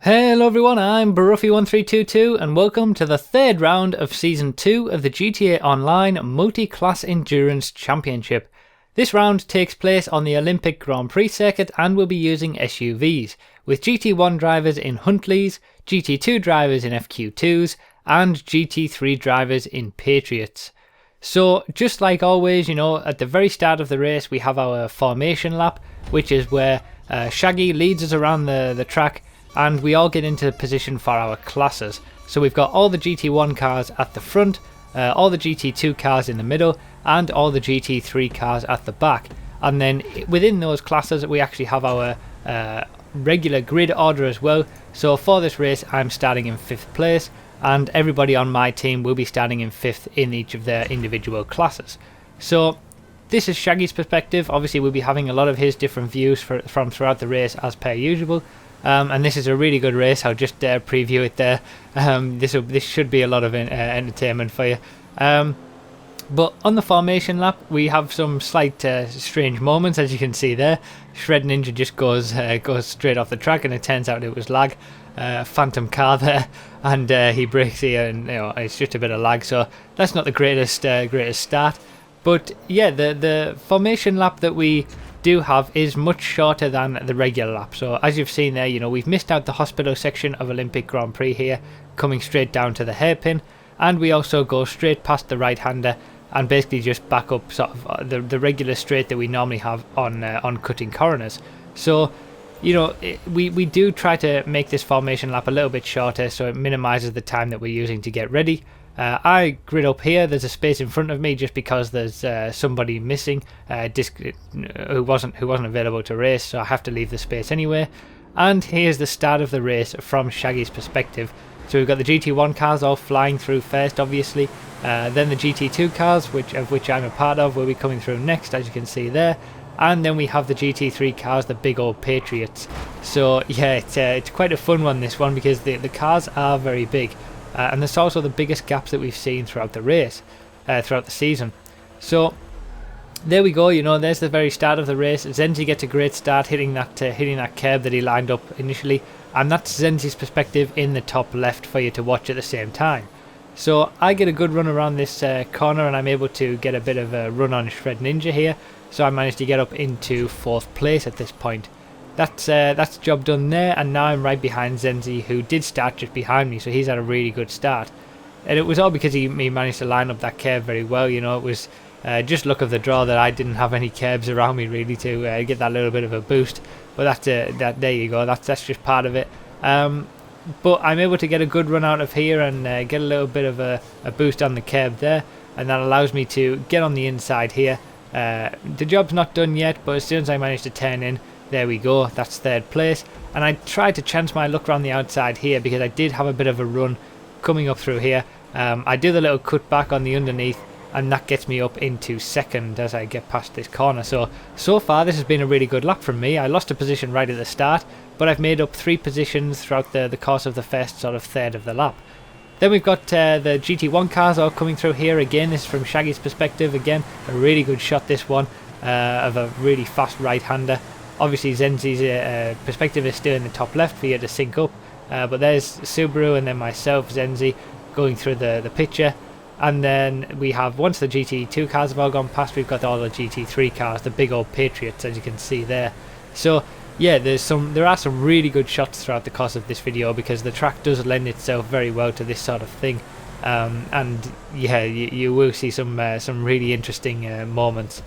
Hello everyone, I'm Baruffy1322 and welcome to the third round of Season 2 of the GTA Online Multi-Class Endurance Championship. This round takes place on the Olympic Grand Prix circuit and will be using SUVs, with GT1 drivers in Huntleys, GT2 drivers in FQ2s, and GT3 drivers in Patriots. So just like always, at the very start of the race we have our formation lap, which is where Shaggy leads us around the track, and we all get into position for our classes. So we've got all the GT1 cars at the front, all the GT2 cars in the middle, and all the GT3 cars at the back. And then within those classes we actually have our regular grid order as well. So for this race I'm starting in 5th place, and everybody on my team will be starting in 5th in each of their individual classes. So this is Shaggy's perspective. Obviously we'll be having a lot of his different views from throughout the race as per usual. And this is a really good race. I'll just preview it there. This should be a lot of entertainment for you. But on the formation lap, we have some slight strange moments, as you can see there. Shred Ninja just goes straight off the track, and it turns out it was lag. Phantom car there, and he brakes here, and it's just a bit of lag. So that's not the greatest start. But yeah, the formation lap that we do have is much shorter than the regular lap. So as you've seen there, we've missed out the hospital section of Olympic Grand Prix here, coming straight down to the hairpin, and we also go straight past the right-hander and basically just back up sort of the regular straight that we normally have on cutting corners. So we do try to make this formation lap a little bit shorter so it minimizes the time that we're using to get ready. I grid up here. There's a space in front of me just because there's somebody missing who wasn't available to race, so I have to leave the space anyway. And here's the start of the race from Shaggy's perspective. So we've got the GT1 cars all flying through first, obviously. Then the GT2 cars, of which I'm a part of, will be coming through next, as you can see there. And then we have the GT3 cars, the big old Patriots. So yeah, it's quite a fun one, this one, because the cars are very big. And there's also the biggest gaps that we've seen throughout the race, throughout the season. So there we go. There's the very start of the race. Zenzi gets a great start hitting that curb that he lined up initially, and that's Zenzi's perspective in the top left for you to watch at the same time. So I get a good run around this corner, and I'm able to get a bit of a run on Shred Ninja here. So I managed to get up into 4th place at this point. That's job done there, and now I'm right behind Zenzi, who did start just behind me, so he's had a really good start. And it was all because he managed to line up that curb very well. It was just luck of the draw that I didn't have any curbs around me really to get that little bit of a boost. But there you go. That's just part of it. But I'm able to get a good run out of here and get a little bit of a boost on the curb there, and that allows me to get on the inside here. The job's not done yet, but as soon as I manage to turn in, there we go, that's 3rd place. And I tried to chance my luck around the outside here because I did have a bit of a run coming up through here. I do the little cut back on the underneath, and that gets me up into 2nd as I get past this corner. So far this has been a really good lap from me. I lost a position right at the start, but I've made up 3 positions throughout the course of the first sort of third of the lap. Then we've got the GT1 cars all coming through here again. This is from Shaggy's perspective again. A really good shot, this one, of a really fast right-hander. Obviously Zenzi's perspective is still in the top left for you to sync up, but there's Subaru and then myself, Zenzi, going through the picture. And then we have, once the GT2 cars have all gone past, we've got all the GT3 cars, the big old Patriots, as you can see there. So yeah, there are some really good shots throughout the course of this video, because the track does lend itself very well to this sort of thing. And yeah, you will see some really interesting moments.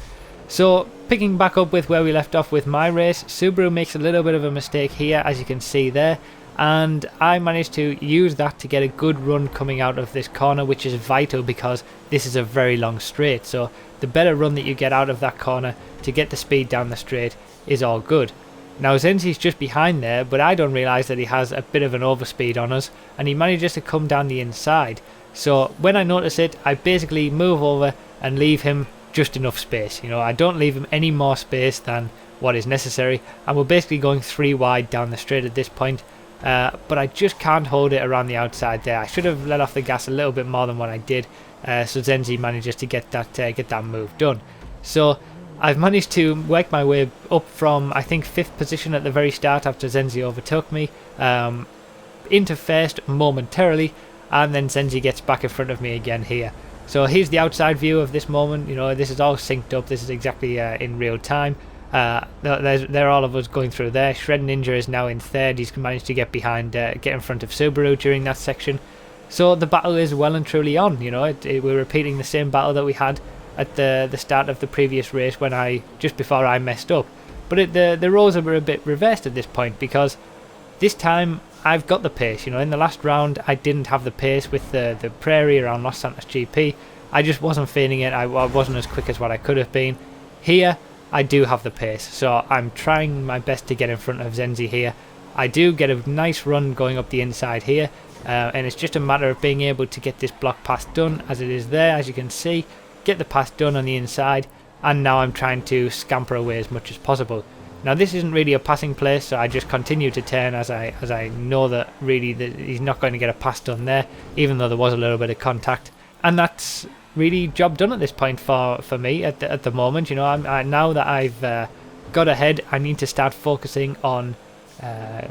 So picking back up with where we left off with my race, Subaru makes a little bit of a mistake here, as you can see there, and I managed to use that to get a good run coming out of this corner, which is vital because this is a very long straight. So the better run that you get out of that corner to get the speed down the straight is all good. Now Zenzi's just behind there, but I don't realise that he has a bit of an overspeed on us, and he manages to come down the inside. So when I notice it, I basically move over and leave him just enough space. I don't leave him any more space than what is necessary, and we're basically going 3 wide down the straight at this point. But I just can't hold it around the outside there. I should have let off the gas a little bit more than what I did, so Zenzi manages to get that move done. So I've managed to work my way up from, I think, 5th position at the very start after Zenzi overtook me. into first momentarily, and then Zenzi gets back in front of me again here. So here's the outside view of this moment. This is all synced up. This is exactly in real time. They're all of us going through there. Shred Ninja is now in third. He's managed to get behind, get in front of Subaru during that section. So the battle is well and truly on. We're repeating the same battle that we had at the start of the previous race just before I messed up. But the roles were a bit reversed at this point, because this time I've got the pace. In the last round I didn't have the pace with the Prairie around Los Santos GP. I just wasn't feeling it. I wasn't as quick as what I could have been. Here I do have the pace, so I'm trying my best to get in front of Zenzi here. I do get a nice run going up the inside here, and it's just a matter of being able to get this block pass done, as it is there, as you can see. Get the pass done on the inside, and now I'm trying to scamper away as much as possible. Now this isn't really a passing place, so I just continue to turn as I know that really he's not going to get a pass done there, even though there was a little bit of contact. And that's really job done at this point for me at the moment. Now that I've got ahead, I need to start focusing on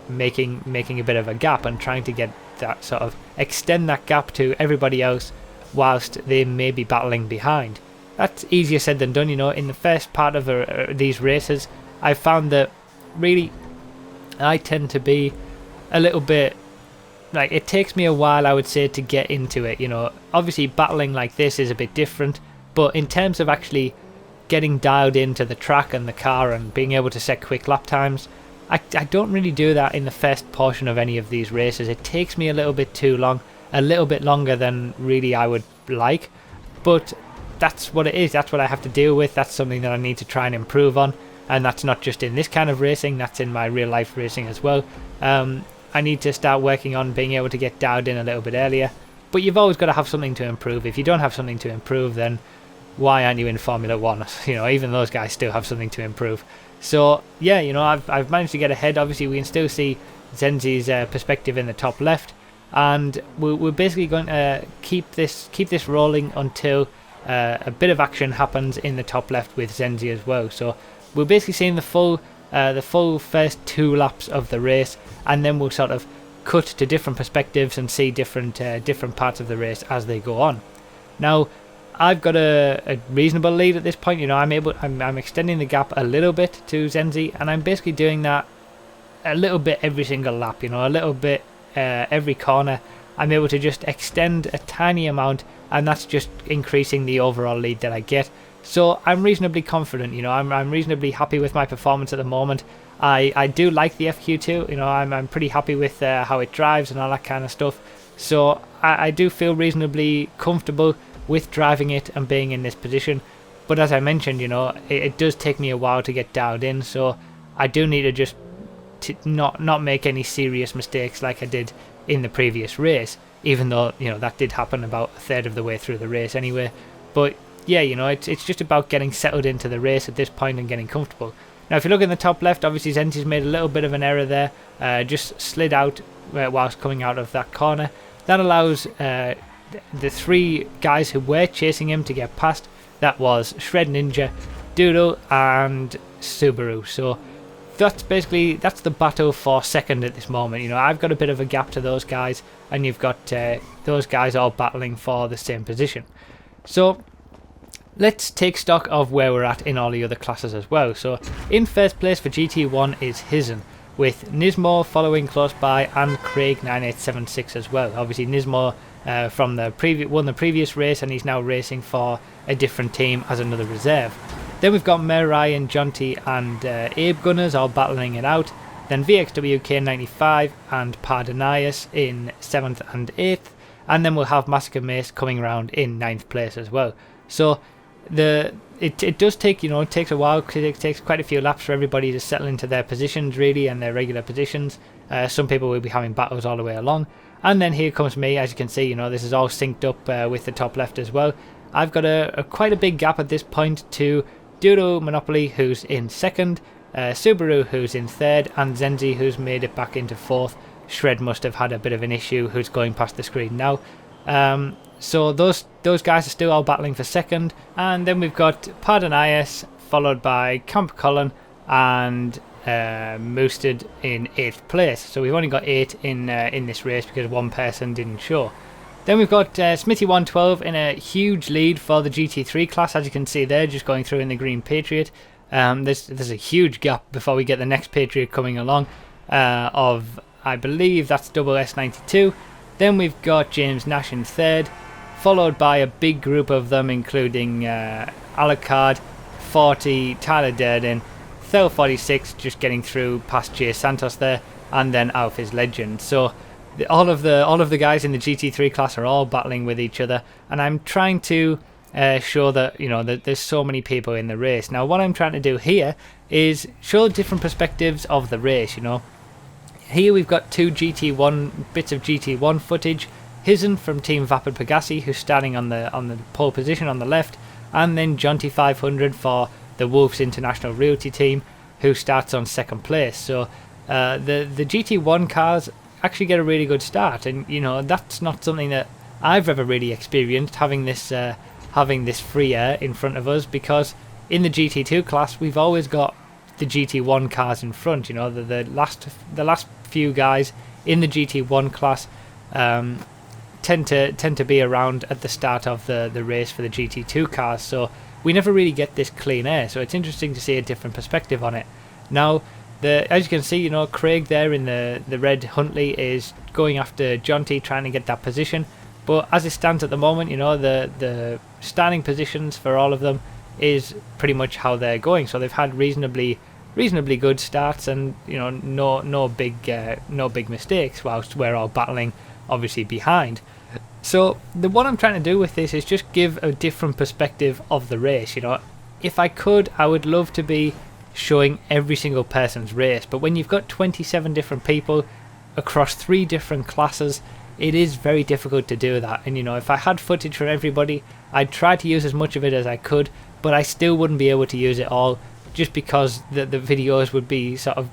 making a bit of a gap and trying to get that sort of extend that gap to everybody else whilst they may be battling behind. That's easier said than done. In the first part of these races, I found that really I tend to be a little bit like, it takes me a while, I would say, to get into it. Obviously battling like this is a bit different, but in terms of actually getting dialed into the track and the car and being able to set quick lap times, I don't really do that in the first portion of any of these races. It takes me a little bit too long, a little bit longer than really I would like, but that's what it is. That's what I have to deal with. That's something that I need to try and improve on, and that's not just in this kind of racing, that's in my real life racing as well. I need to start working on being able to get dialed in a little bit earlier, but you've always got to have something to improve. If you don't have something to improve, then why aren't you in Formula 1? Even those guys still have something to improve. So yeah, I've managed to get ahead. Obviously we can still see Zenzi's perspective in the top left, and we're basically going to keep this rolling until a bit of action happens in the top left with Zenzi as well. So we're basically seeing the full first 2 laps of the race, and then we'll sort of cut to different perspectives and see different parts of the race as they go on. Now I've got a reasonable lead at this point. I'm extending the gap a little bit to Zenzi, and I'm basically doing that a little bit every single lap. A little bit every corner. I'm able to just extend a tiny amount, and that's just increasing the overall lead that I get. So I'm reasonably confident. I'm reasonably happy with my performance at the moment. I do like the FQ2. I'm pretty happy with how it drives and all that kind of stuff. So I do feel reasonably comfortable with driving it and being in this position. But as I mentioned, it does take me a while to get dialed in, so I do need to just not make any serious mistakes like I did in the previous race, even though that did happen about a third of the way through the race anyway. But yeah, it's just about getting settled into the race at this point and getting comfortable. Now if you look in the top left, obviously Zenzi's made a little bit of an error there, just slid out whilst coming out of that corner. That allows the 3 guys who were chasing him to get past. That was Shred Ninja, Doodle and Subaru. So that's the battle for second at this moment. I've got a bit of a gap to those guys, and you've got those guys all battling for the same position. So let's take stock of where we're at in all the other classes as well. So in first place for GT1 is Hizen, with Nismo following close by, and Craig 9876 as well. Obviously Nismo won the previous race, and he's now racing for a different team as another reserve. Then we've got Mirai and Jonty and Abe Gunners all battling it out. Then VXW K95 and Pardenias in 7th and 8th, and then we'll have Massacre Mace coming around in 9th place as well. So it does take, it takes a while, because it takes quite a few laps for everybody to settle into their positions really, and their regular positions. Some people will be having battles all the way along, and then here comes me. As you can see, this is all synced up with the top left as well. I've got quite a big gap at this point to Doodle Monopoly, who's in 2nd, Subaru, who's in 3rd, and Zenzi, who's made it back into 4th. Shred must have had a bit of an issue, who's going past the screen now. So those guys are still all battling for 2nd, and then we've got Pardenias followed by Camp Cullen and Moosted in 8th place. So we've only got 8 in this race because one person didn't show. Then we've got Smithy112 in a huge lead for the GT3 class, as you can see there, just going through in the green Patriot. There's a huge gap before we get the next Patriot coming along of, I believe that's double S92. Then we've got James Nash in 3rd, followed by a big group of them, including Alucard, 40, Tyler Durden, Thel 46 just getting through past Jay Santos there, and then Alpha's Legend. So all of the guys in the GT3 class are all battling with each other, and I'm trying to show that, you know, that there's so many people in the race. Now what I'm trying to do here is show different perspectives of the race. You know, here we've got 2 GT1 bits of GT1 footage. Hizen from Team Vapid Pegasi, who's starting on the pole position on the left, and then Jonty 500 for the Wolves International Realty team, who starts on 2nd place. So the GT1 cars actually get a really good start, and you know, that's not something that I've ever really experienced, having this free air in front of us, because in the GT2 class we've always got the GT1 cars in front. You know, the last few guys in the GT1 class tend to be around at the start of the race for the GT2 cars, so we never really get this clean air. So it's interesting to see a different perspective on it. Now, as you can see, you know, Craig there in the red Huntley is going after Jonty, trying to get that position. But as it stands at the moment, you know, the standing positions for all of them is pretty much how they're going. So they've had reasonably good starts, and you know, no big mistakes, whilst we're all battling obviously behind. So what I'm trying to do with this is just give a different perspective of the race. You know, if I could, I would love to be showing every single person's race, but when you've got 27 different people across 3 different classes, it is very difficult to do that. And you know, if I had footage from everybody, I'd try to use as much of it as I could, but I still wouldn't be able to use it all, just because the videos would be sort of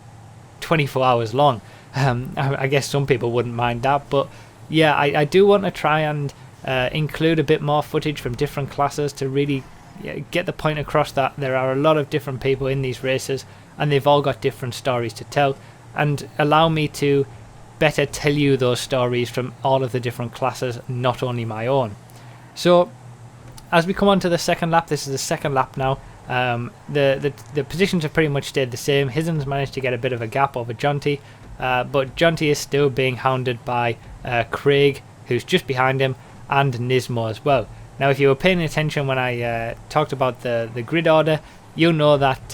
24 hours long. I guess some people wouldn't mind that, but yeah, I do want to try and include a bit more footage from different classes to really get the point across that there are a lot of different people in these races, and they've all got different stories to tell, and allow me to better tell you those stories from all of the different classes, not only my own. So as we come on to the second lap, this is the second lap now. The positions have pretty much stayed the same. Hizen's managed to get a bit of a gap over Jonty, but Jonty is still being hounded by Craig, who's just behind him, and Nismo as well. Now, if you were paying attention when I talked about the grid order, you'll know that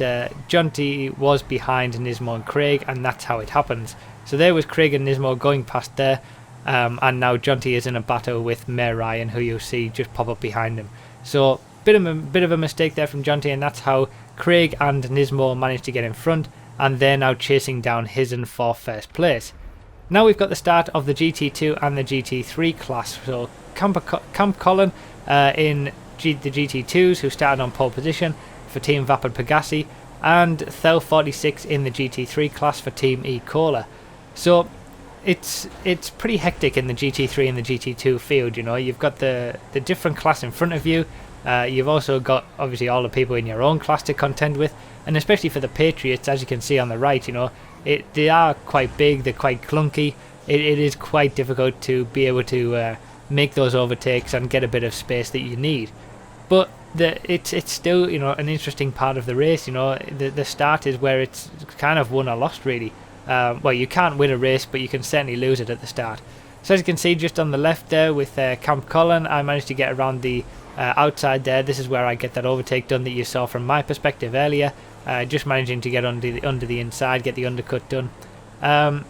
Jonty was behind Nismo and Craig, and that's how it happens. So there was Craig and Nismo going past there, and now Jonty is in a battle with Mayor Ryan, who you'll see just pop up behind him. So bit of a mistake there from Jonty, and that's how Craig and Nismo managed to get in front, and they're now chasing down Hizen for 1st place. Now we've got the start of the GT2 and the GT3 class. So Camp Colin in the GT2s, who started on pole position for Team Vapid Pegasi, and Thel 46 in the GT3 class for Team E-Cola. So it's pretty hectic in the GT3 and the GT2 field. You know, you've got the different class in front of you. You've also got obviously all the people in your own class to contend with, and especially for the Patriots, as you can see on the right, you know, they are quite big, they're quite clunky. It is quite difficult to be able to make those overtakes and get a bit of space that you need. But it's still, you know, an interesting part of the race. You know, the start is where it's kind of won or lost, really. Well, you can't win a race, but you can certainly lose it at the start. So as you can see, just on the left there with Camp Colin, I managed to get around the outside there. This is where I get that overtake done that you saw from my perspective earlier. Just managing to get under the inside, get the undercut done. And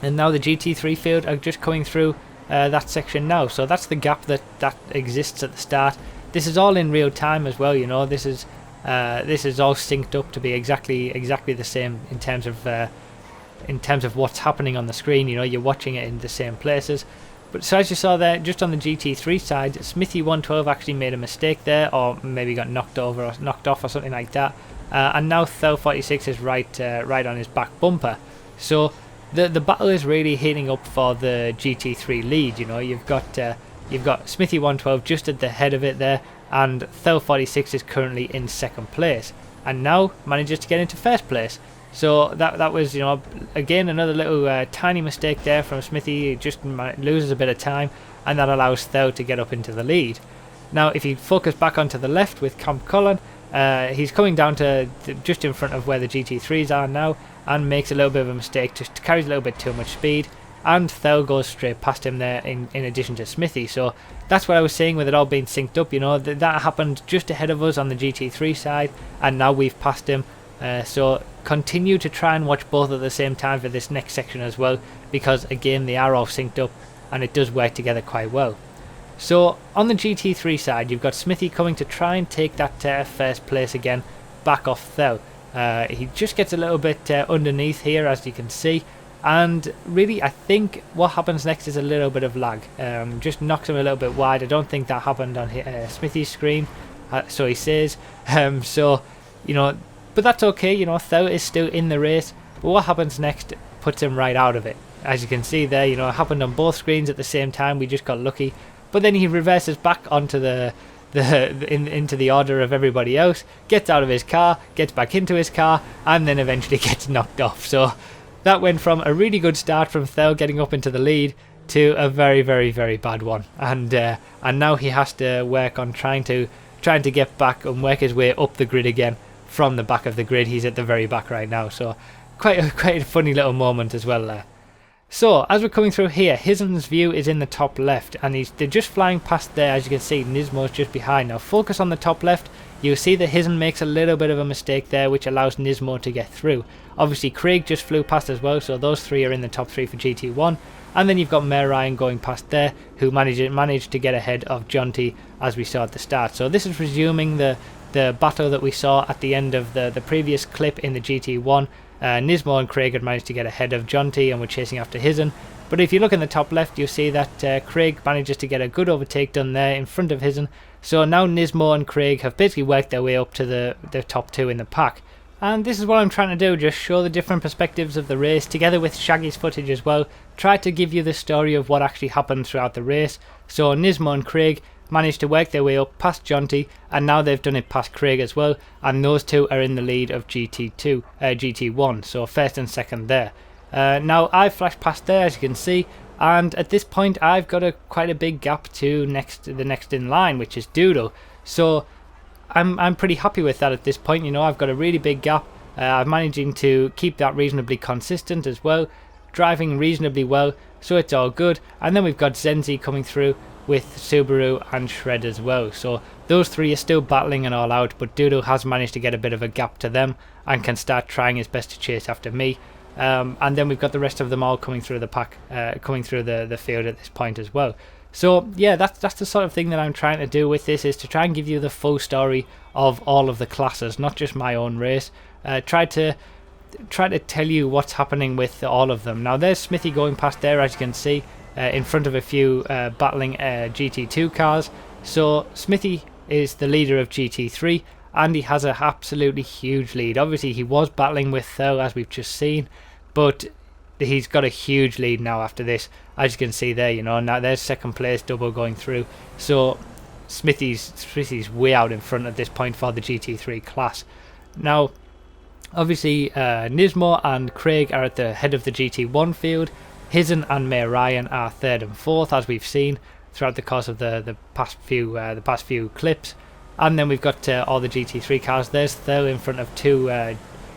now the GT3 field are just coming through that section now. So that's the gap that exists at the start. This is all in real time as well. You know, this is all synced up to be exactly the same in terms of what's happening on the screen. You know, you're watching it in the same places. But so as you saw there, just on the GT3 side, Smithy112 actually made a mistake there, or maybe got knocked over or knocked off or something like that. And now Thel 46 is right on his back bumper. So the battle is really heating up for the GT3 lead. You know, you've got Smithy112 just at the head of it there, and Thel 46 is currently in 2nd place, and now manages to get into 1st place. So that was, you know, again another little tiny mistake there from Smithy. He just loses a bit of time, and that allows Thel to get up into the lead. Now if you focus back onto the left with Camp Cullen, he's coming down to just in front of where the GT3s are now, and makes a little bit of a mistake, just carries a little bit too much speed, and Thel goes straight past him there in addition to Smithy. So that's what I was saying with it all being synced up, you know, that happened just ahead of us on the GT3 side, and now we've passed him. So continue to try and watch both at the same time for this next section as well, because again they are all synced up and it does work together quite well. So on the GT3 side, you've got Smithy coming to try and take that first place again back off Thel. He just gets a little bit underneath here, as you can see, and really I think what happens next is a little bit of lag. Just knocks him a little bit wide. I don't think that happened on Smithy's screen, so he says. So, you know, but that's okay, you know, Thel is still in the race, but what happens next puts him right out of it. As you can see there, you know, it happened on both screens at the same time. We just got lucky. But then he reverses back onto into the order of everybody else, gets out of his car, gets back into his car, and then eventually gets knocked off. So that went from a really good start from Thel getting up into the lead to a very, very, very bad one. And now he has to work on trying to get back and work his way up the grid again from the back of the grid. He's at the very back right now. So quite a funny little moment as well there. So as we're coming through here, Hizen's view is in the top left, and they're just flying past there. As you can see, Nismo's just behind. Now focus on the top left. You'll see that Hizen makes a little bit of a mistake there, which allows Nismo to get through. Obviously Craig just flew past as well, so those three are in the top three for GT1. And then you've got Mayor Ryan going past there, who managed to get ahead of John T, as we saw at the start. So this is resuming the battle that we saw at the end of the previous clip in the GT1. Nismo and Craig had managed to get ahead of John T and were chasing after Hizen. But if you look in the top left, you'll see that Craig manages to get a good overtake done there in front of Hizen. So now Nismo and Craig have basically worked their way up to the top two in the pack. And this is what I'm trying to do, just show the different perspectives of the race, together with Shaggy's footage as well. Try to give you the story of what actually happened throughout the race. So Nismo and Craig managed to work their way up past Jonty, and now they've done it past Craig as well, and those two are in the lead of GT1, so first and second there. Now I've flashed past there, as you can see, and at this point I've got quite a big gap to the next in line, which is Doodle. So I'm pretty happy with that at this point. You know, I've got a really big gap. I'm managing to keep that reasonably consistent as well, driving reasonably well, so it's all good. And then we've got Zenzi coming through with Subaru and Shred as well. So those three are still battling and all out, but Doodle has managed to get a bit of a gap to them and can start trying his best to chase after me. And then we've got the rest of them all coming through the pack, coming through the field at this point as well. So yeah, that's the sort of thing that I'm trying to do with this, is to try and give you the full story of all of the classes, not just my own race. Try to tell you what's happening with all of them. Now there's Smithy going past there, as you can see, in front of a few battling GT2 cars. So Smithy is the leader of GT3, and he has an absolutely huge lead. Obviously he was battling with Thel, as we've just seen, but he's got a huge lead now after this, as you can see there. You know, now there's second place double going through. So Smithy's way out in front at this point for the GT3 class. Now obviously Nismo and Craig are at the head of the GT1 field. Hizen and Mayor Ryan are third and fourth, as we've seen throughout the course of the past few clips. And then we've got all the GT3 cars. There's Thel in front of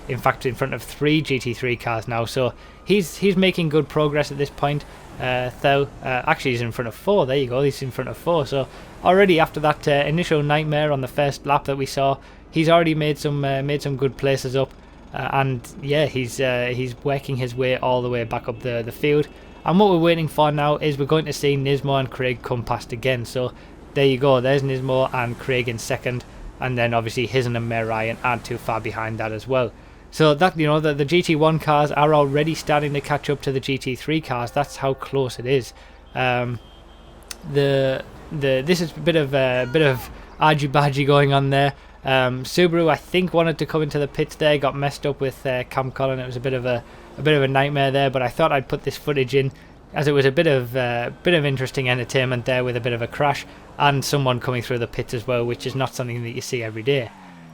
in front of three GT3 cars now. So he's making good progress at this point. Thel actually is in front of four. There you go. He's in front of four. So already after that initial nightmare on the first lap that we saw, he's already made some good places up. And yeah, he's working his way all the way back up the field. And what we're waiting for now is we're going to see Nismo and Craig come past again. So there you go, there's Nismo and Craig in second, and then obviously Hizen and Mayor Ryan aren't too far behind that as well. So that, you know, the GT1 cars are already starting to catch up to the GT3 cars. That's how close it is. This is a bit of argy-bargy going on there. Subaru, I think, wanted to come into the pits there, got messed up with Cam Cullen. It was a bit of a nightmare there, but I thought I'd put this footage in, as it was a bit of interesting entertainment there, with a bit of a crash and someone coming through the pits as well, which is not something that you see every day.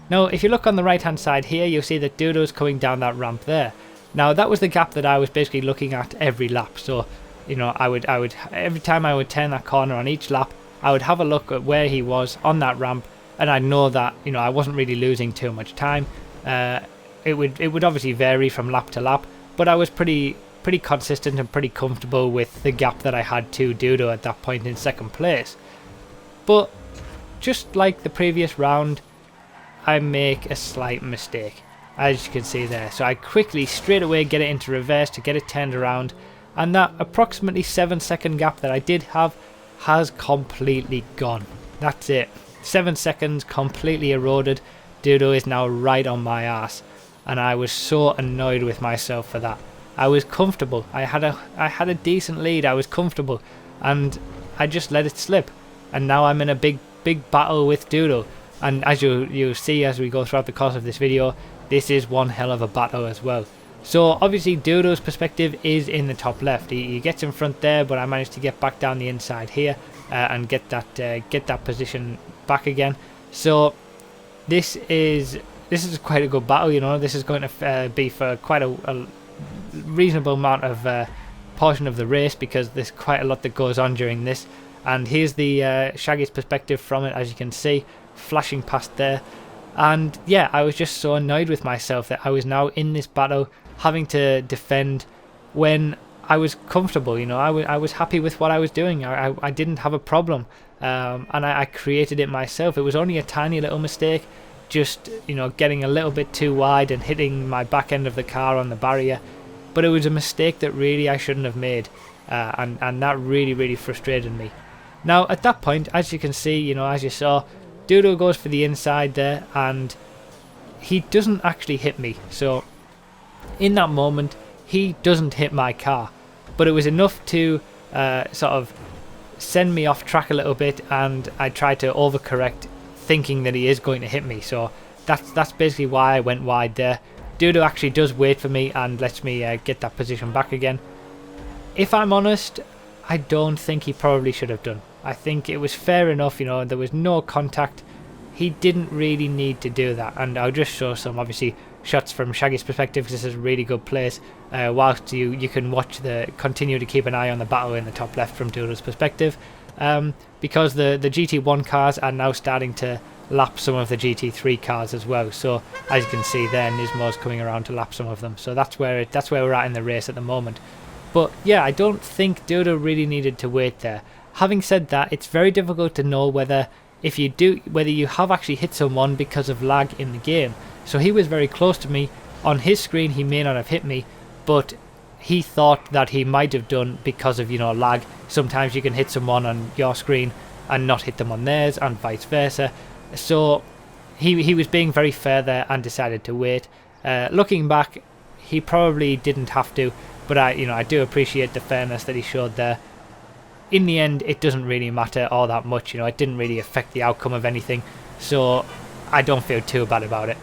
Now, if you look on the right hand side here, you'll see that Dodo's coming down that ramp there. Now, that was the gap that I was basically looking at every lap. So, you know, I would every time I would turn that corner on each lap, I would have a look at where he was on that ramp, and I'd know that, you know, I wasn't really losing too much time. It would obviously vary from lap to lap, but I was pretty consistent and pretty comfortable with the gap that I had to Dodo at that point in second place. But just like the previous round, I make a slight mistake, as you can see there. So I quickly, straight away, get it into reverse to get it turned around, and that approximately 7-second gap that I did have has completely gone. That's it. 7 seconds completely eroded. Dodo is now right on my ass, and I was so annoyed with myself for that. I was comfortable. I had a decent lead. I was comfortable, and I just let it slip. And now I'm in a big battle with Dodo. And as you'll see as we go throughout the course of this video, this is one hell of a battle as well. So obviously Dodo's perspective is in the top left. He gets in front there, but I managed to get back down the inside here and get that position back again. So this is quite a good battle. You know, this is going to be for quite a reasonable amount of portion of the race, because there's quite a lot that goes on during this. And here's the Shaggy's perspective from it, as you can see, flashing past there. And yeah, I was just so annoyed with myself that I was now in this battle having to defend when I was comfortable. You know, I was happy with what I was doing. I didn't have a problem, and I created it myself. It was only a tiny little mistake, just, you know, getting a little bit too wide and hitting my back end of the car on the barrier. But it was a mistake that really I shouldn't have made, and that really frustrated me. Now at that point, as you can see, you know, as you saw, Dodo goes for the inside there, and he doesn't actually hit me. So in that moment, he doesn't hit my car, but it was enough to sort of send me off track a little bit, and I tried to overcorrect, thinking that he is going to hit me. So that's basically why I went wide there. Dodo actually does wait for me and lets me get that position back again. If I'm honest, I don't think he probably should have done. I think it was fair enough, you know, there was no contact. He didn't really need to do that, and I'll just show some obviously shots from Shaggy's perspective, because this is a really good place, whilst you can continue to keep an eye on the battle in the top left from Dodo's perspective, because the GT1 cars are now starting to lap some of the GT3 cars as well. So as you can see there, Nismo's coming around to lap some of them. So that's where we're at in the race at the moment. But yeah, I don't think Dodo really needed to wait there. Having said that, it's very difficult to know whether you have actually hit someone because of lag in the game. So he was very close to me. On his screen he may not have hit me, but he thought that he might have done because of, you know, lag. Sometimes you can hit someone on your screen and not hit them on theirs, and vice versa. So he was being very fair there and decided to wait. Looking back, he probably didn't have to, but I do appreciate the fairness that he showed there. In the end, it doesn't really matter all that much. You know, it didn't really affect the outcome of anything, so I don't feel too bad about it.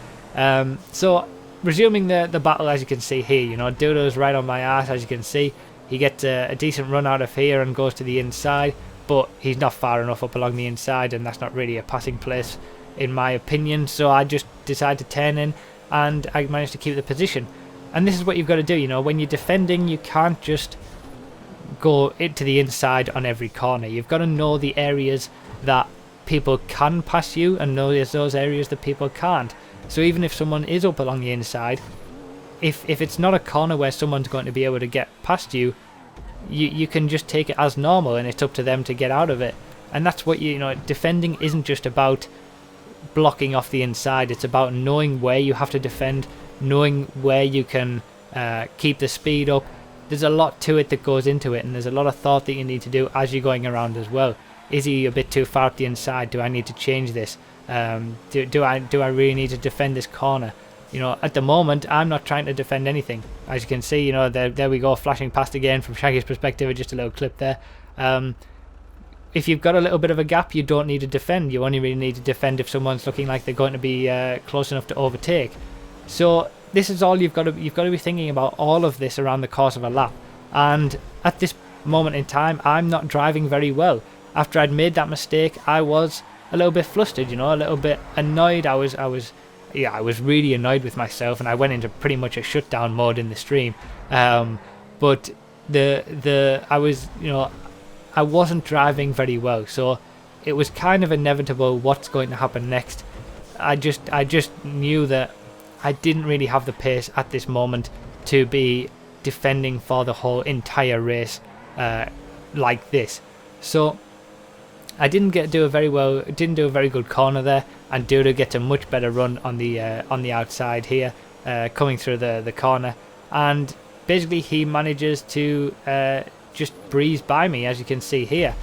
So resuming the battle, as you can see here, you know, Dodo's right on my ass. As you can see, he gets a decent run out of here and goes to the inside, but he's not far enough up along the inside, and that's not really a passing place in my opinion. So I just decided to turn in, and I managed to keep the position. And this is what you've got to do, you know, when you're defending, you can't just go into the inside on every corner. You've got to know the areas that people can pass you, and know there's those areas that people can't. So even if someone is up along the inside, if it's not a corner where someone's going to be able to get past you, you can just take it as normal, and it's up to them to get out of it. And that's what you know, defending isn't just about blocking off the inside. It's about knowing where you have to defend, knowing where you can keep the speed up. There's a lot to it that goes into it, and there's a lot of thought that you need to do as you're going around as well. Is he a bit too far up the inside? Do I need to change this? Do I really need to defend this corner? You know, at the moment, I'm not trying to defend anything. As you can see, you know, there we go, flashing past again from Shaggy's perspective, just a little clip there. If you've got a little bit of a gap, you don't need to defend. You only really need to defend if someone's looking like they're going to be close enough to overtake. So this is all you've got to be thinking about, all of this around the course of a lap. And at this moment in time, I'm not driving very well. After I'd made that mistake, I was a little bit flustered, you know, a little bit annoyed. I was yeah, I was really annoyed with myself, and I went into pretty much a shutdown mode in the stream. But I was, I wasn't driving very well, so it was kind of inevitable what's going to happen next. I just knew that I didn't really have the pace at this moment to be defending for the whole entire race like this. So I didn't do a very good corner there, and Duda gets a much better run on the outside here, coming through the corner, and basically he manages to just breeze by me, as you can see here,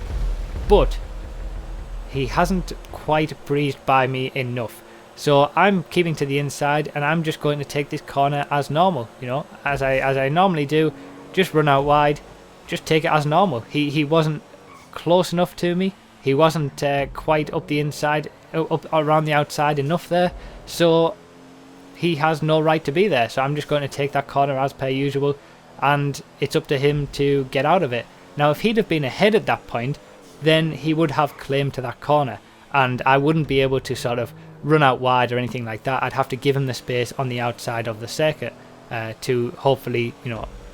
but he hasn't quite breezed by me enough. So I'm keeping to the inside, and I'm just going to take this corner as normal, as I normally do, just run out wide, just take it as normal. He wasn't close enough to me. He wasn't quite up the inside, up around the outside enough there, so he has no right to be there. So I'm just going to take that corner as per usual, and it's up to him to get out of it. Now, if he'd have been ahead at that point, then he would have claim to that corner, and I wouldn't be able to sort of run out wide or anything like that. I'd have to give him the space on the outside of the circuit to hopefully,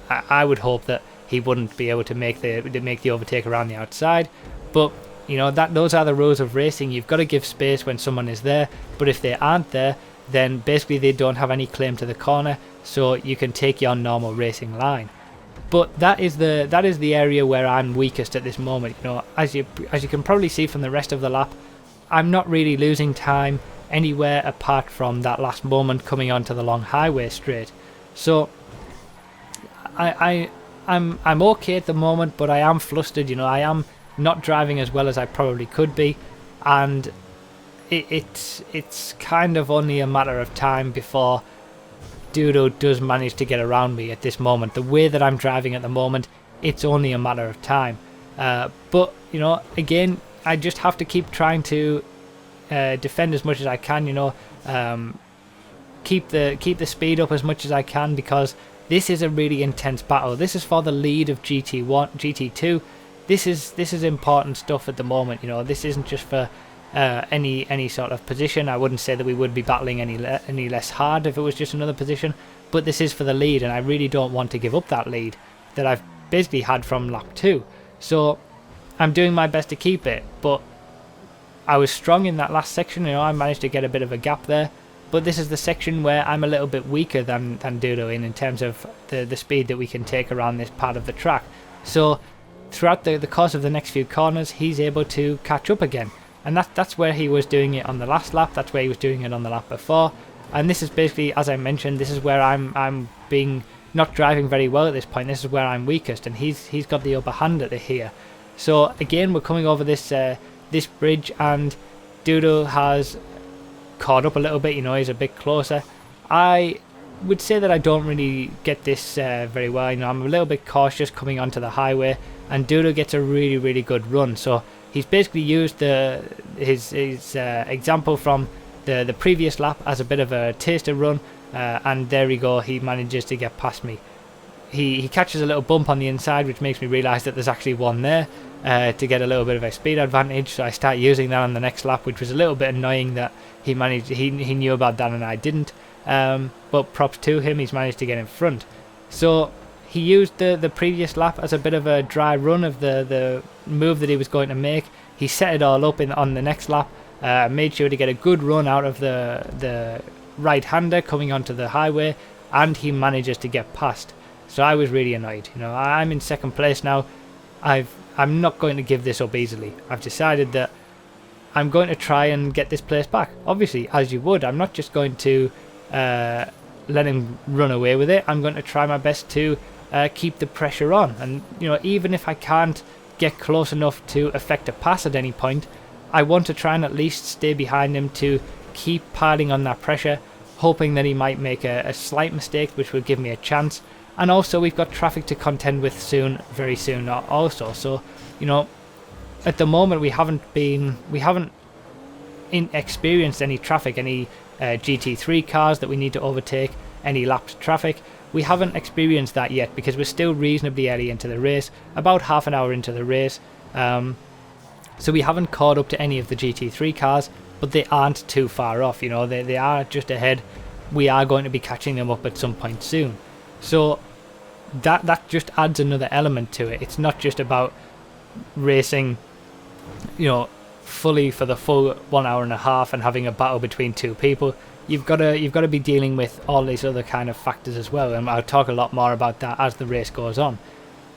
I would hope that he wouldn't be able to make the overtake around the outside. But those are the rules of racing. You've got to give space when someone is there, but if they aren't there, then basically they don't have any claim to the corner, so you can take your normal racing line. But that is the area where I'm weakest at this moment. As you can probably see from the rest of the lap, I'm not really losing time anywhere apart from that last moment coming onto the long highway straight. So I'm okay at the moment, but I am flustered. I am not driving as well as I probably could be, and it's kind of only a matter of time before Dudo does manage to get around me at this moment. The way that I'm driving at the moment, it's only a matter of time. But again, I just have to keep trying to defend as much as I can. Keep the speed up as much as I can, because this is a really intense battle. This is for the lead of GT1, GT2. This is important stuff at the moment. This isn't just for any sort of position. I wouldn't say that we would be battling any less hard if it was just another position, but this is for the lead, and I really don't want to give up that lead that I've basically had from lap 2. So I'm doing my best to keep it, but I was strong in that last section. I managed to get a bit of a gap there, but this is the section where I'm a little bit weaker than Dudo in terms of the speed that we can take around this part of the track. So throughout the course of the next few corners, he's able to catch up again. And that's where he was doing it on the last lap. That's where he was doing it on the lap before. And this is basically, as I mentioned, this is where I'm being not driving very well at this point. This is where I'm weakest, and he's got the upper hand at here. So again, we're coming over this bridge, and Dudo has caught up a little bit. He's a bit closer. I would say that I don't really get this very well. I'm a little bit cautious coming onto the highway, and Dudo gets a really, really good run. So he's basically used his example from the previous lap as a bit of a taster run, and there we go, he manages to get past me. He catches a little bump on the inside, which makes me realise that there's actually one there to get a little bit of a speed advantage, so I start using that on the next lap, which was a little bit annoying that he knew about that and I didn't, but props to him, he's managed to get in front. So he used the previous lap as a bit of a dry run of the move that he was going to make. He set it all up on the next lap, made sure to get a good run out of the right-hander coming onto the highway, and he manages to get past. So I was really annoyed. I'm in second place now. I'm not going to give this up easily. I've decided that I'm going to try and get this place back. Obviously, as you would, I'm not just going to let him run away with it. I'm going to try my best to keep the pressure on, and even if I can't get close enough to effect a pass at any point, I want to try and at least stay behind him to keep piling on that pressure, hoping that he might make a slight mistake, which will give me a chance. And also we've got traffic to contend with very soon also. So at the moment we haven't experienced any traffic, any GT3 cars that we need to overtake, any lapped traffic. We haven't experienced that yet because we're still reasonably early into the race, about half an hour into the race. So we haven't caught up to any of the GT3 cars, but they aren't too far off. You know, they are just ahead. We are going to be catching them up at some point soon. So that just adds another element to it. It's not just about racing, you know, fully for the full 1 hour and a half and having a battle between two people. You've got to be dealing with all these other kind of factors as well, and I'll talk a lot more about that as the race goes on.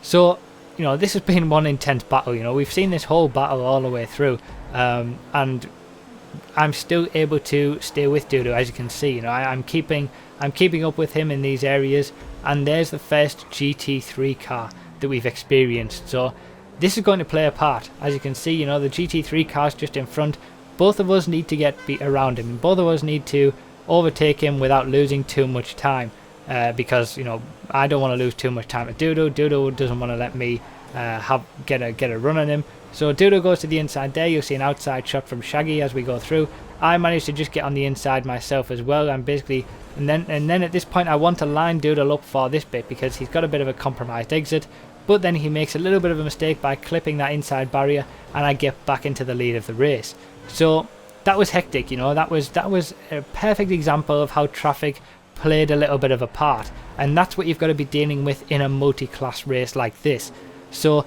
So, you know, this has been one intense battle. You know, we've seen this whole battle all the way through, and I'm still able to stay with Dodo, as you can see. You know, I'm keeping up with him in these areas, and there's the first GT3 car that we've experienced. So this is going to play a part. As you can see, you know, the GT3 car's just in front. Both of us need to get around him, and both of us need to overtake him without losing too much time, because, you know, I don't want to lose too much time to Dodo. Dodo doesn't want to let me get a run on him. So Dodo goes to the inside there. You'll see an outside shot from Shaggy as we go through. I managed to just get on the inside myself as well. I'm basically, and then at this point I want to line Doodle up for this bit because he's got a bit of a compromised exit. But then he makes a little bit of a mistake by clipping that inside barrier, and I get back into the lead of the race. So that was hectic, you know. That was a perfect example of how traffic played a little bit of a part, and that's what you've got to be dealing with in a multi-class race like this. So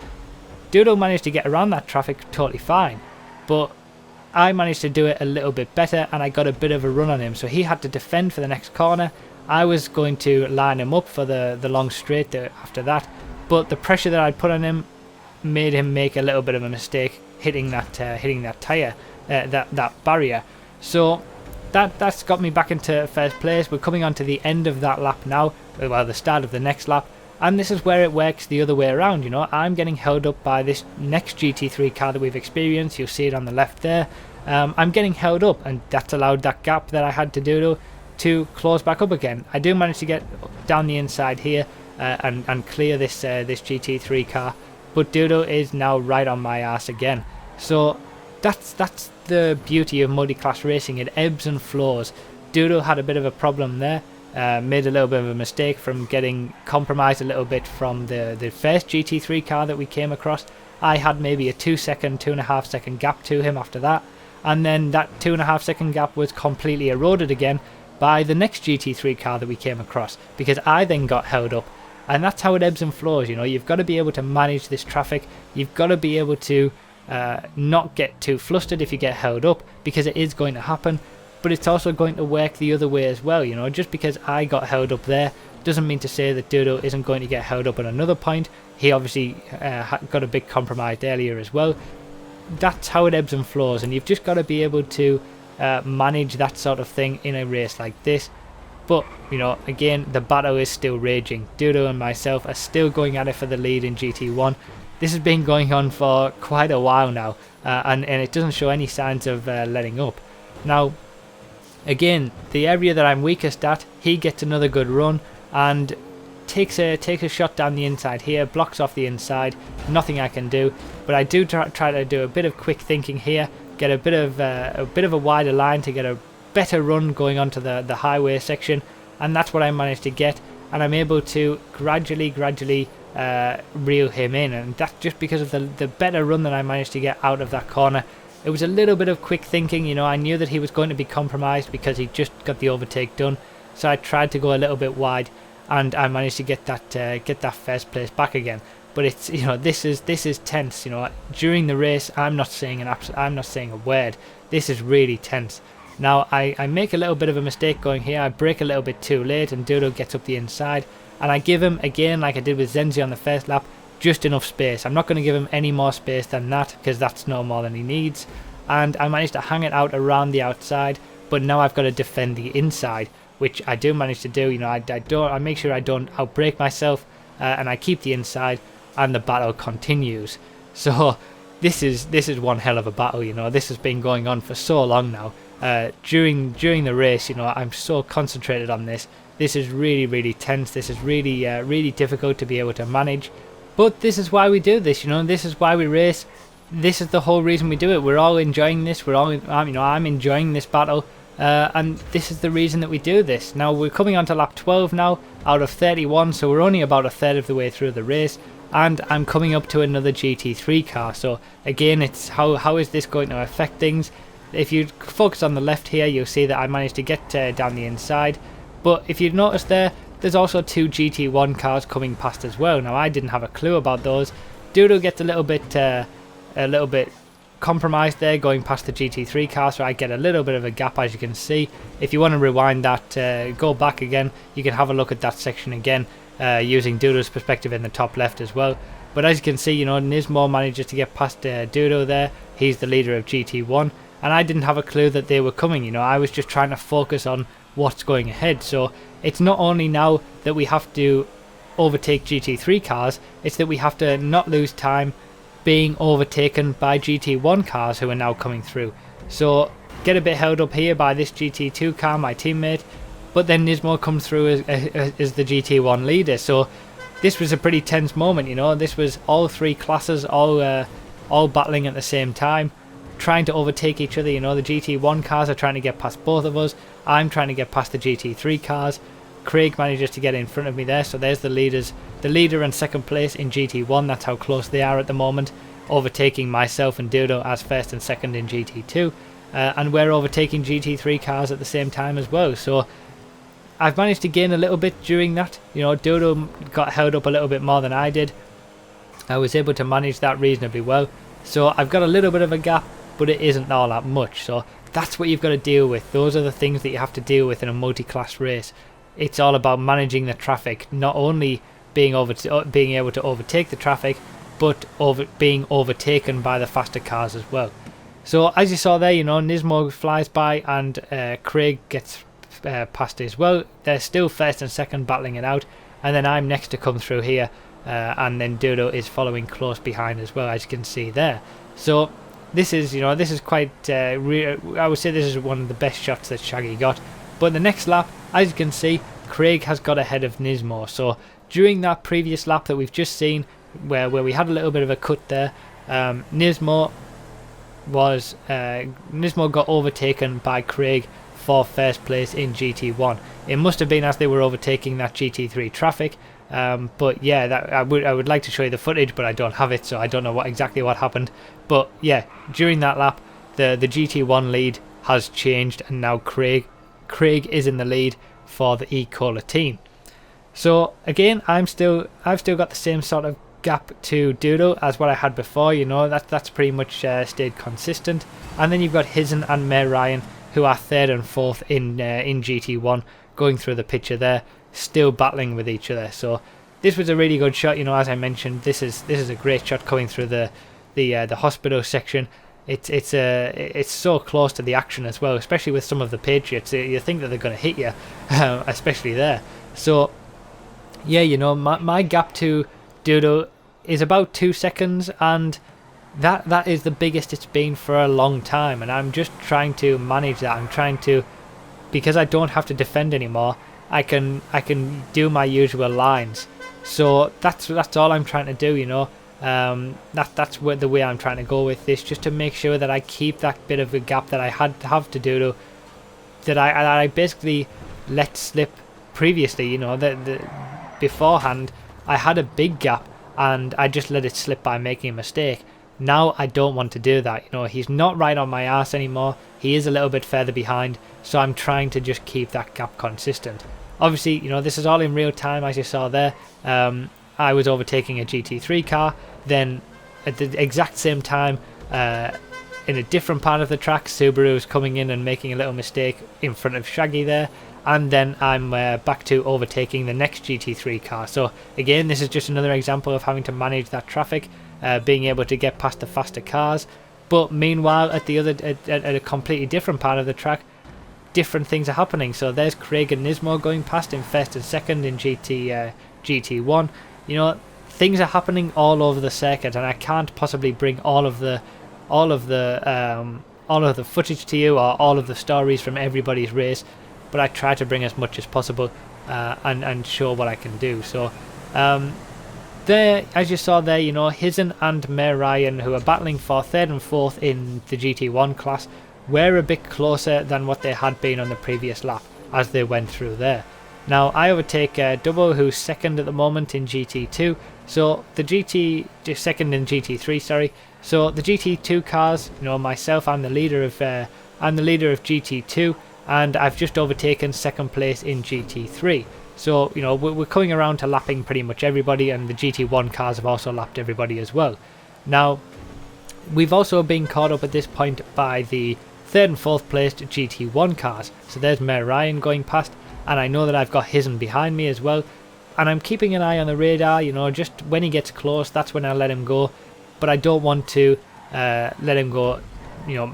Doodle managed to get around that traffic totally fine, but I managed to do it a little bit better, and I got a bit of a run on him. So he had to defend for the next corner. I was going to line him up for the long straight after that, but the pressure that I'd put on him made him make a little bit of a mistake hitting that tire, that barrier. So that's got me back into first place. We're coming on to the end of that lap now, well, the start of the next lap, and this is where it works the other way around. You know, I'm getting held up by this next GT3 car that we've experienced. You'll see it on the left there. I'm getting held up, and that's allowed that gap that I had to do to close back up again. I do manage to get down the inside here and clear this GT3 car, but Dodo is now right on my ass again. So that's the beauty of multi-class racing. It ebbs and flows. Dodo had a bit of a problem there, made a little bit of a mistake from getting compromised a little bit from the first GT3 car that we came across. I had maybe a 2.5 second gap to him after that, and then that 2.5 second gap was completely eroded again by the next GT3 car that we came across, because I then got held up. And that's how it ebbs and flows. You know, you've got to be able to manage this traffic. You've got to be able to not get too flustered if you get held up, because it is going to happen, but it's also going to work the other way as well. You know, just because I got held up there doesn't mean to say that Dodo isn't going to get held up at another point. He obviously got a bit compromised earlier as well. That's how it ebbs and flows, and you've just got to be able to manage that sort of thing in a race like this. But, you know, again, the battle is still raging. Dodo and myself are still going at it for the lead in GT1. This has been going on for quite a while now, and it doesn't show any signs of letting up. Now, again, the area that I'm weakest at, he gets another good run and takes a shot down the inside here, blocks off the inside. Nothing I can do, but I do try to do a bit of quick thinking here, get a bit of a wider line to get a better run going onto the highway section, and that's what I managed to get, and I'm able to gradually reel him in, and that's just because of the better run that I managed to get out of that corner. It was a little bit of quick thinking. You know, I knew that he was going to be compromised because he just got the overtake done, so I tried to go a little bit wide, and I managed to get that first place back again. But it's, you know, this is tense. You know, during the race, I'm not saying a word. This is really tense. Now I make a little bit of a mistake going here. I brake a little bit too late, and Dodo gets up the inside, and I give him, again like I did with Zenzi on the first lap, just enough space. I'm not going to give him any more space than that, because that's no more than he needs, and I managed to hang it out around the outside. But now I've got to defend the inside, which I do manage to do. You know, I make sure I don't outbrake myself, and I keep the inside, and the battle continues. So this is one hell of a battle. You know, this has been going on for so long now. During the race, you know, I'm so concentrated on this. This is really tense. This is really difficult to be able to manage. But this is why we do this, you know. This is why we race. This is the whole reason we do it. We're all enjoying this. I'm enjoying this battle, and this is the reason that we do this. Now we're coming on to lap 12 now out of 31, so we're only about a third of the way through the race, and I'm coming up to another GT3 car. So again, it's how is this going to affect things? if you focus on the left here, you'll see that I managed to get down the inside. But if you've noticed there's also 2 GT1 cars coming past as well. Now I didn't have a clue about those. Doodle gets a little bit compromised there going past the GT3 car, so I get a little bit of a gap, as you can see. If you want to rewind that, go back again, you can have a look at that section again, using Doodle's perspective in the top left as well. But as you can see, you know, Nismo manages to get past Doodle there. He's the leader of GT1, and I didn't have a clue that they were coming. You know, I was just trying to focus on what's going ahead. So it's not only now that we have to overtake GT3 cars, it's that we have to not lose time being overtaken by GT1 cars who are now coming through. So get a bit held up here by this GT2 car, my teammate, but then Nismo comes through as the GT1 leader. So this was a pretty tense moment, you know. This was all 3 classes all battling at the same time, trying to overtake each other. You know, the GT1 cars are trying to get past both of us. I'm trying to get past the GT3 cars. Craig manages to get in front of me there, so there's the leader and second place in GT1. That's how close they are at the moment, overtaking myself and Dodo as first and second in GT2, and we're overtaking GT3 cars at the same time as well. So I've managed to gain a little bit during that. You know, Dodo got held up a little bit more than I did. I was able to manage that reasonably well, so I've got a little bit of a gap, but it isn't all that much. So that's what you've got to deal with. Those are the things that you have to deal with in a multi-class race. It's all about managing the traffic, not only being able to overtake the traffic, but being overtaken by the faster cars as well. So as you saw there, you know, Nismo flies by and Craig gets past as well. They're still first and second battling it out, and then I'm next to come through here, and then Dodo is following close behind as well, as you can see there. So this is, you know, this is quite I would say this is one of the best shots that Shaggy got. But the next lap, as you can see, Craig has got ahead of Nismo. So during that previous lap that we've just seen, where we had a little bit of a cut there, Nismo got overtaken by Craig for first place in GT1. It must have been as they were overtaking that GT3 traffic. But yeah, I would like to show you the footage, but I don't have it, so I don't know exactly what happened. But yeah, during that lap, the GT1 lead has changed, and now Craig is in the lead for the E-Cola team. So again, I've still got the same sort of gap to Doodle as what I had before. You know, that's pretty much stayed consistent. And then you've got Hizen and Mayor Ryan, who are third and fourth in GT1, going through the picture there, still battling with each other. So this was a really good shot. You know, as I mentioned, this is a great shot coming through the hospital section. It's so close to the action as well, especially with some of the Patriots. You think that they're going to hit you, especially there. So yeah, you know, my gap to Dodo is about 2 seconds, and that is the biggest it's been for a long time, and I'm just trying to manage that. I'm trying to, because I don't have to defend anymore, I can do my usual lines. So that's all I'm trying to do, you know. That's the way I'm trying to go with this, just to make sure that I keep that bit of a gap that I have to Dodo, that I basically let slip previously. You know, beforehand I had a big gap and I just let it slip by making a mistake. Now I don't want to do that. You know, he's not right on my ass anymore. He is a little bit further behind, so I'm trying to just keep that gap consistent. Obviously, you know, this is all in real time, as you saw there. I was overtaking a GT3 car, then at the exact same time, in a different part of the track, Subaru was coming in and making a little mistake in front of Shaggy there, and then I'm back to overtaking the next GT3 car. So again, this is just another example of having to manage that traffic, being able to get past the faster cars. But meanwhile, at a completely different part of the track, different things are happening. So there's Craig and Nismo going past in first and second in GT1. You know, things are happening all over the circuit, and I can't possibly bring all of the footage to you, or all of the stories from everybody's race, but I try to bring as much as possible and show what I can do. So there, as you saw there, you know, Hizen and Mayor Ryan, who are battling for third and fourth in the GT1 class, were a bit closer than what they had been on the previous lap as they went through there. Now I overtake Double, who's second at the moment in GT2. So second in GT3, sorry. So the GT2 cars, you know, myself, I'm the leader I'm the leader of GT2, and I've just overtaken second place in GT3. So, you know, we're coming around to lapping pretty much everybody, and the GT1 cars have also lapped everybody as well. Now, we've also been caught up at this point by the 3rd and 4th placed GT1 cars. So there's Mayor Ryan going past, and I know that I've got Hisn behind me as well. And I'm keeping an eye on the radar, you know, just when he gets close, that's when I let him go. But I don't want to let him go, you know,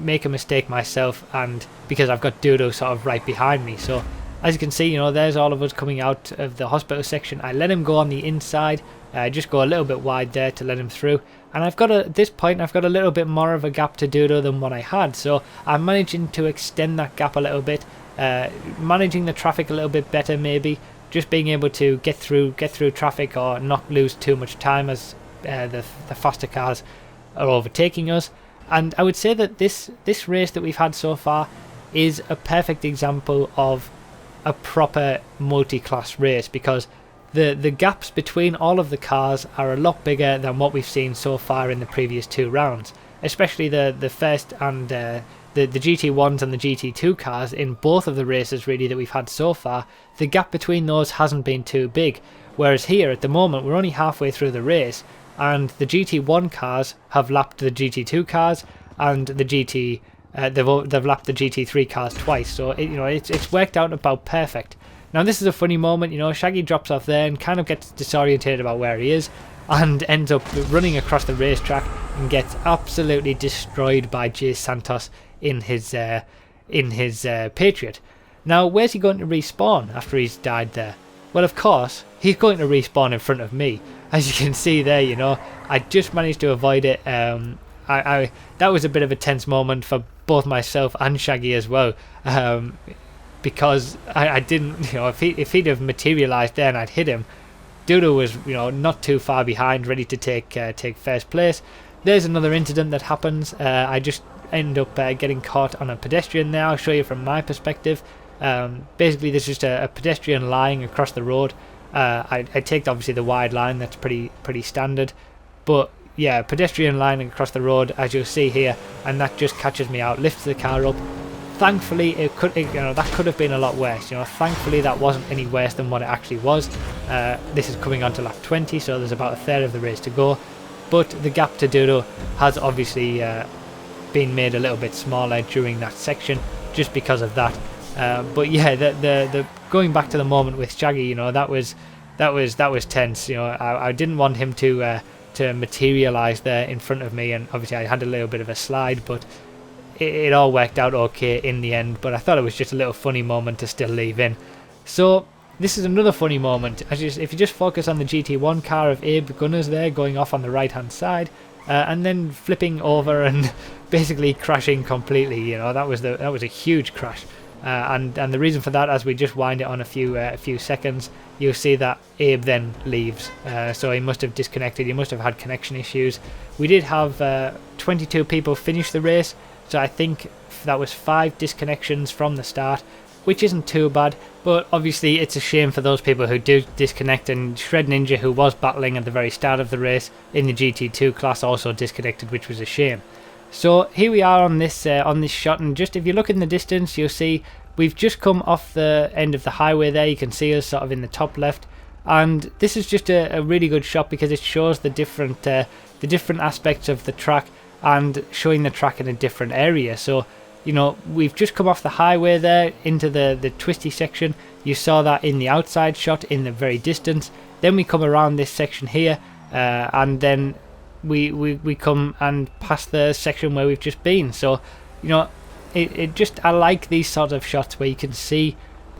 make a mistake myself, and because I've got Dodo sort of right behind me. So as you can see, you know, there's all of us coming out of the hospital section. I let him go on the inside, just go a little bit wide there to let him through. And I've got at this point, I've got a little bit more of a gap to Dodo than what I had. So I'm managing to extend that gap a little bit, managing the traffic a little bit better maybe. Just being able to get through traffic or not lose too much time as the faster cars are overtaking us. And I would say that this race that we've had so far is a perfect example of a proper multi-class race, because the gaps between all of the cars are a lot bigger than what we've seen so far in the previous 2 rounds, especially the first and the GT1s and the GT2 cars in both of the races really that we've had so far. The gap between those hasn't been too big, whereas here at the moment we're only halfway through the race, and the GT1 cars have lapped the GT2 cars, and the they've lapped the GT3 cars twice. So it's worked out about perfect. Now this is a funny moment, you know, Shaggy drops off there and kind of gets disorientated about where he is, and ends up running across the racetrack and gets absolutely destroyed by Jay Santos in his Patriot. Now where's he going to respawn after he's died there? Well, of course he's going to respawn in front of me. As you can see there, you know, I just managed to avoid it. That was a bit of a tense moment for both myself and Shaggy as well, because I didn't, you know, if he'd have materialized there and I'd hit him, Dodo was, you know, not too far behind, ready to take first place. There's another incident that happens. I just end up getting caught on a pedestrian there. I'll show you from my perspective. Basically, there's just a pedestrian lying across the road. I take obviously the wide line. That's pretty standard, but yeah, pedestrian lying across the road, as you'll see here, and that just catches me out, lifts the car up. Thankfully, that could have been a lot worse. You know, thankfully that wasn't any worse than what it actually was. This is coming on to lap 20, so there's about a third of the race to go. But the gap to Dodo has obviously been made a little bit smaller during that section, just because of that. But yeah, the going back to the moment with Shaggy, you know, that was tense. You know, I didn't want him to materialize there in front of me, and obviously I had a little bit of a slide, but it all worked out okay in the end. But I thought it was just a little funny moment to still leave in. So this is another funny moment. If you just focus on the GT1 car of Abe Gunners there going off on the right hand side, and then flipping over and basically crashing completely. You know, that was a huge crash. And the reason for that, as we just wind it on a few seconds, you'll see that Abe then leaves. So he must have disconnected. He must have had connection issues. We did have 22 people finish the race, so I think that was 5 disconnections from the start, which isn't too bad. But obviously it's a shame for those people who do disconnect, and Shred Ninja, who was battling at the very start of the race in the GT2 class, also disconnected, which was a shame. So here we are on this shot, and just if you look in the distance, you'll see we've just come off the end of the highway there. You can see us sort of in the top left, and this is just a really good shot because it shows the different aspects of the track and showing the track in a different area. So, you know, we've just come off the highway there into the twisty section. You saw that in the outside shot in the very distance. Then we come around this section here, and then we come and pass the section where we've just been. So, you know, I like these sort of shots where you can see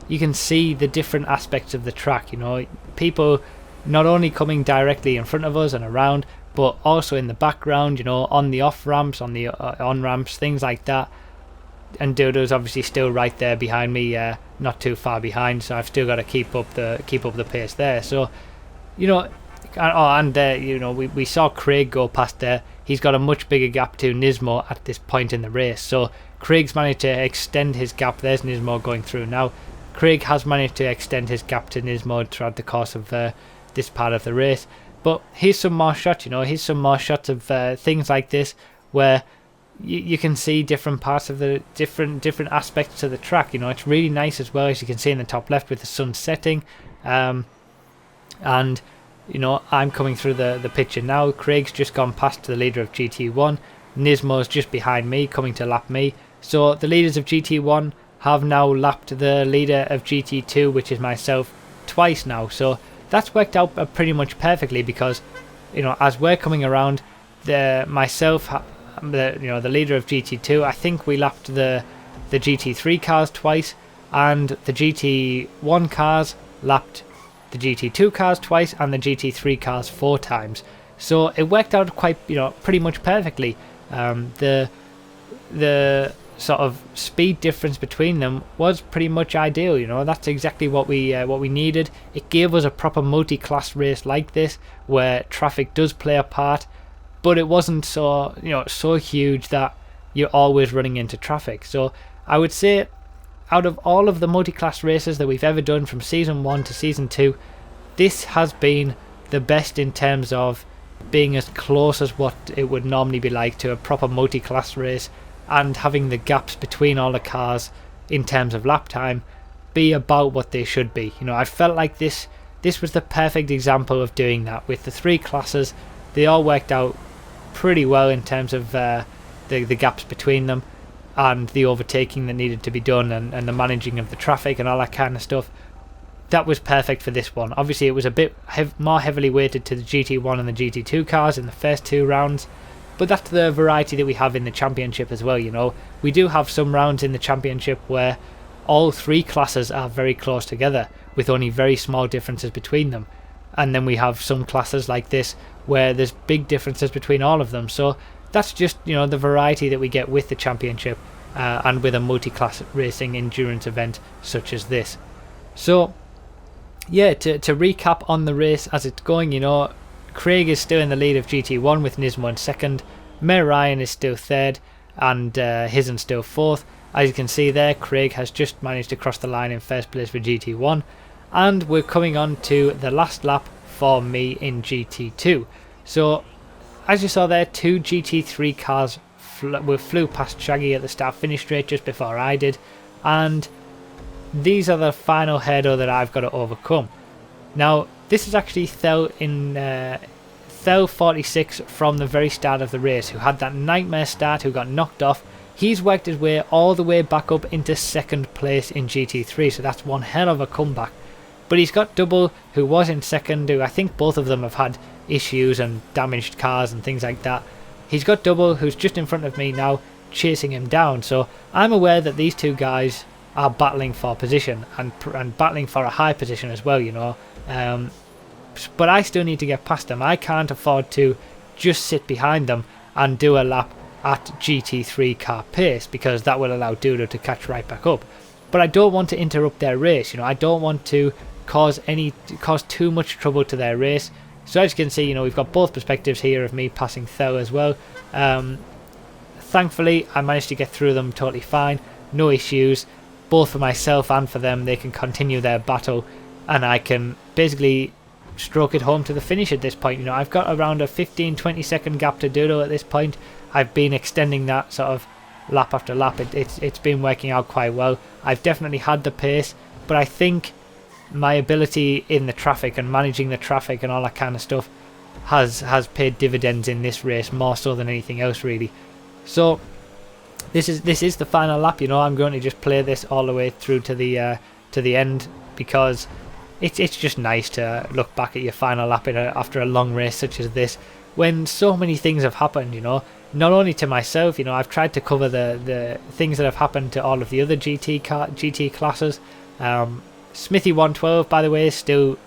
the different aspects of the track. You know, people not only coming directly in front of us and around, but also in the background, you know, on the off ramps, on the on ramps, things like that. And Dodo's obviously still right there behind me, not too far behind, so I've still got to keep up the pace there. So, you know, you know, we saw Craig go past there. He's got a much bigger gap to Nismo at this point in the race. So Craig's managed to extend his gap. There's Nismo going through now. Craig has managed to extend his gap to Nismo throughout the course of this part of the race. But here's some more shots, you know, here's some more shots of things like this where, you can see different parts of the different aspects to the track. You know, it's really nice as well, as you can see in the top left with the sun setting. And you know, I'm coming through the picture now. Craig's just gone past the leader of GT1. Nismo's just behind me, coming to lap me. So the leaders of GT1 have now lapped the leader of GT2, which is myself, twice now. So that's worked out pretty much perfectly, because, you know, as we're coming around, the leader of GT2, I think we lapped the GT3 cars twice, and the GT1 cars lapped the GT2 cars twice, and the GT3 cars 4 times. So it worked out quite, you know, pretty much perfectly. The sort of speed difference between them was pretty much ideal. You know, that's exactly what we needed. It gave us a proper multi-class race like this, where traffic does play a part, but it wasn't so, you know, so huge that you're always running into traffic. So I would say, out of all of the multi-class races that we've ever done from season 1 to season 2, this has been the best in terms of being as close as what it would normally be like to a proper multi-class race, and having the gaps between all the cars in terms of lap time be about what they should be. You know, I felt like this was the perfect example of doing that. With the 3 classes, they all worked out pretty well in terms of the gaps between them, and the overtaking that needed to be done, and the managing of the traffic and all that kind of stuff. That was perfect for this one. Obviously it was a bit more heavily weighted to the GT1 and the GT2 cars in the first 2 rounds, but that's the variety that we have in the championship as well. You know, we do have some rounds in the championship where all 3 classes are very close together, with only very small differences between them, and then we have some classes like this where there's big differences between all of them. So that's just, you know, the variety that we get with the championship, and with a multi-class racing endurance event such as this. So yeah, to recap on the race as it's going, you know, Craig is still in the lead of GT1 with Nismo in second. May Ryan is still third, and Hisn still fourth. As you can see there, Craig has just managed to cross the line in first place for GT1, and we're coming on to the last lap for me in GT2. So as you saw there, 2 GT3 cars flew past Shaggy at the start finish straight just before I did, and these are the final hurdle that I've got to overcome. Now this is actually Thel 46 from the very start of the race, who had that nightmare start, who got knocked off. He's worked his way all the way back up into second place in GT3, so that's one hell of a comeback. But he's got Double, who was in second, who I think both of them have had issues and damaged cars and things like that. He's got Double, who's just in front of me now, chasing him down. So I'm aware that these 2 guys are battling for position, and battling for a high position as well, you know. But I still need to get past them. I can't afford to just sit behind them and do a lap at GT3 car pace, because that will allow Dudo to catch right back up. But I don't want to interrupt their race. You know, I don't want to cause too much trouble to their race. So as you can see, you know, we've got both perspectives here of me passing Thel as well. Thankfully, I managed to get through them totally fine. No issues. Both for myself and for them, they can continue their battle, and I can basically stroke it home to the finish at this point. You know, I've got around a 15-20 second gap to Dudo at this point. I've been extending that sort of lap after lap. It's been working out quite well. I've definitely had the pace, but I think my ability in the traffic and managing the traffic and all that kind of stuff has paid dividends in this race, more so than anything else really. So this is the final lap. You know, I'm going to just play this all the way through to the end, because it's just nice to look back at your final lap after a long race such as this, when so many things have happened. You know, not only to myself, you know, I've tried to cover the things that have happened to all of the other GT classes. Smithy 112, by the way, is still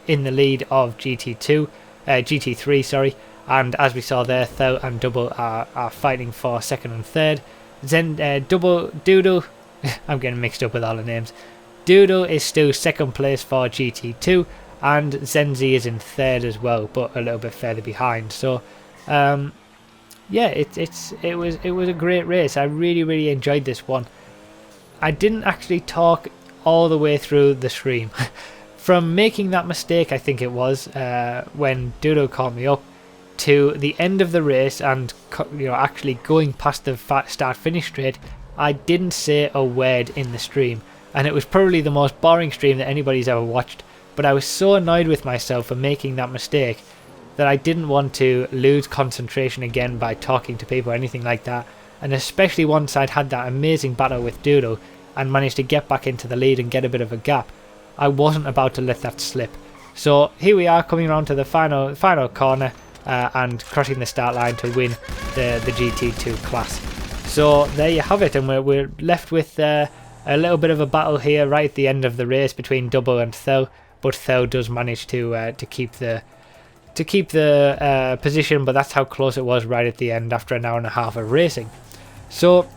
in the lead of GT3, sorry, and as we saw there, Thel and Double are fighting for second and third. Doodle, I'm getting mixed up with all the names. Doodle is still second place for GT2, and Zenzi is in third as well, but a little bit further behind. So yeah, it was a great race. I really enjoyed this one. I didn't actually talk all the way through the stream. From making that mistake, I think it was, when Doodle called me up, to the end of the race and actually going past the start finish straight, I didn't say a word in the stream, and it was probably the most boring stream that anybody's ever watched, but I was so annoyed with myself for making that mistake that I didn't want to lose concentration again by talking to people or anything like that, and especially once I'd had that amazing battle with Doodle and managed to get back into the lead and get a bit of a gap, I wasn't about to let that slip. So here we are coming around to the final corner and crossing the start line to win the GT2 class. So there you have it, and we're left with a little bit of a battle here right at the end of the race between Double and Thel, but Thel does manage to keep the position, but that's how close it was right at the end after an hour and a half of racing. So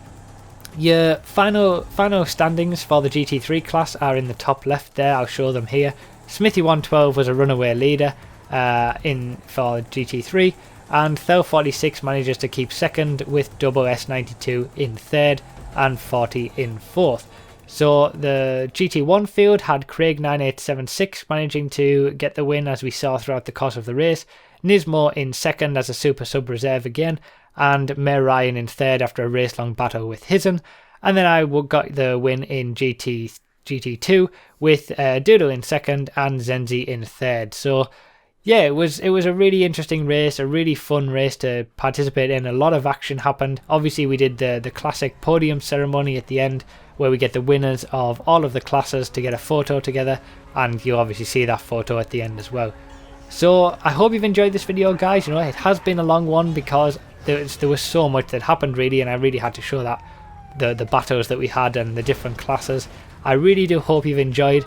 your final standings for the GT3 class are in the top left there. I'll show them here. Smithy112 was a runaway leader for GT3, and Thel46 manages to keep second with Double S92 in third and 40 in fourth. So the GT1 field had Craig9876 managing to get the win, as we saw throughout the course of the race, Nismo in second as a super sub reserve again, and Mayor Ryan in third after a race long battle with Hizen, and then I got the win in GT2 with Doodle in second and Zenzi in third. So yeah, it was a really interesting race, a really fun race to participate in. A lot of action happened. Obviously we did the classic podium ceremony at the end, where we get the winners of all of the classes to get a photo together, and you'll obviously see that photo at the end as well. So I hope you've enjoyed this video, guys. It has been a long one because there was so much that happened really, and I really had to show that the battles that we had and the different classes. I really do hope you've enjoyed.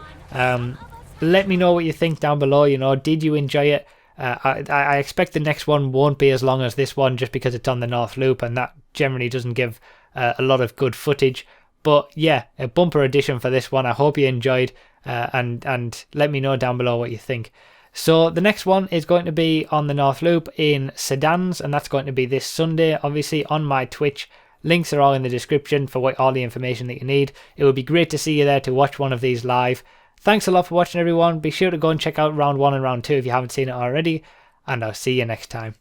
Let me know what you think down below. Did you enjoy it? I expect the next one won't be as long as this one, just because it's on the North Loop, and that generally doesn't give a lot of good footage. But yeah, a bumper edition for this one. I hope you enjoyed, and let me know down below what you think. So the next one is going to be on the North Loop in Sedans, and that's going to be this Sunday, obviously on my Twitch. Links are all in the description for all the information that you need. It would be great to see you there to watch one of these live. Thanks a lot for watching, everyone. Be sure to go and check out round 1 and round 2 if you haven't seen it already, and I'll see you next time.